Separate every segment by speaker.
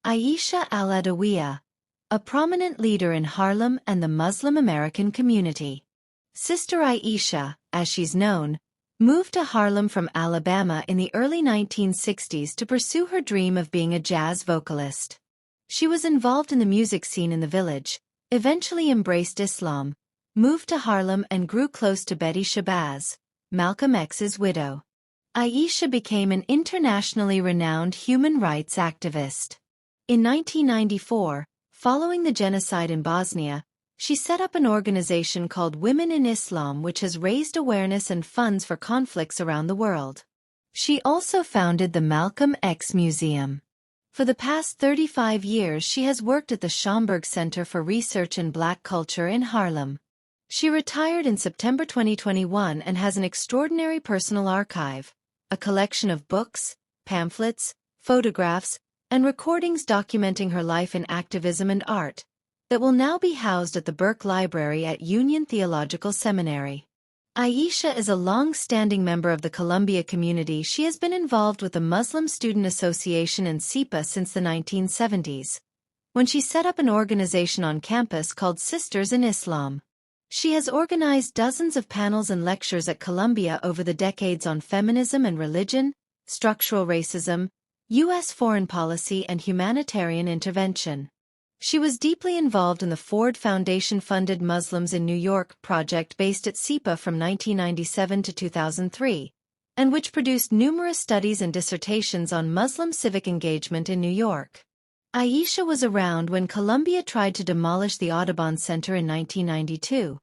Speaker 1: Aisha Al-Adawiya, a prominent leader in Harlem and the Muslim American community. Sister Aisha, as she's known, moved to Harlem from Alabama in the early 1960s to pursue her dream of being a jazz vocalist. She was involved in the music scene in the village, eventually embraced Islam, moved to Harlem and grew close to Betty Shabazz, Malcolm X's widow. Aisha became an internationally renowned human rights activist. In 1994, following the genocide in Bosnia, she set up an organization called Women in Islam, which has raised awareness and funds for conflicts around the world. She also founded the Malcolm X Museum. For the past 35 years she has worked at the Schomburg Center for Research in Black Culture in Harlem. She retired in September 2021 and has an extraordinary personal archive, a collection of books, pamphlets, photographs, and recordings documenting her life in activism and art, that will now be housed at the Burke Library at Union Theological Seminary. Aisha is a long-standing member of the Columbia community. She has been involved with the Muslim Student Association and SIPA since the 1970s, when she set up an organization on campus called Sisters in Islam. She has organized dozens of panels and lectures at Columbia over the decades on feminism and religion, structural racism, U.S. foreign policy and humanitarian intervention. She was deeply involved in the Ford Foundation-funded Muslims in New York project based at SIPA from 1997 to 2003, and which produced numerous studies and dissertations on Muslim civic engagement in New York. Aisha was around when Columbia tried to demolish the Audubon Center in 1992.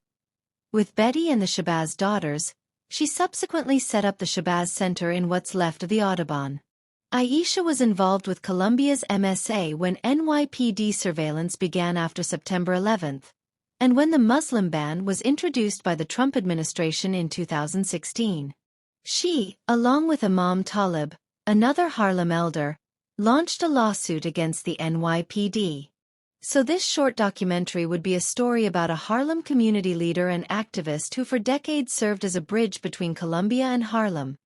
Speaker 1: With Betty and the Shabazz daughters, she subsequently set up the Shabazz Center in what's left of the Audubon. Aisha was involved with Columbia's MSA when NYPD surveillance began after September 11, and when the Muslim ban was introduced by the Trump administration in 2016. She, along with Imam Talib, another Harlem elder, launched a lawsuit against the NYPD. So this short documentary would be a story about a Harlem community leader and activist who for decades served as a bridge between Columbia and Harlem.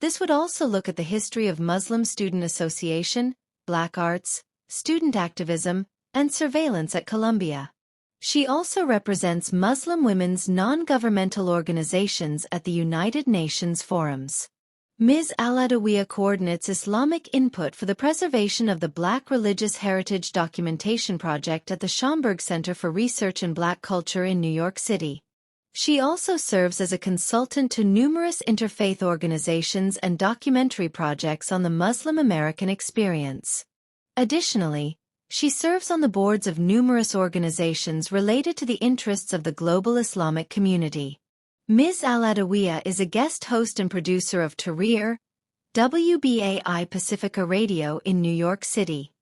Speaker 1: This would also look at the history of Muslim Student Association, Black arts, student activism, and surveillance at Columbia. She also represents Muslim women's non-governmental organizations at the United Nations forums. Ms. Al-Adawiya coordinates Islamic input for the preservation of the Black Religious Heritage Documentation Project at the Schomburg Center for Research in Black Culture in New York City. She also serves as a consultant to numerous interfaith organizations and documentary projects on the Muslim American experience. Additionally, she serves on the boards of numerous organizations related to the interests of the global Islamic community. Ms. Al-Adawiya is a guest host and producer of Tahrir, WBAI Pacifica Radio in New York City.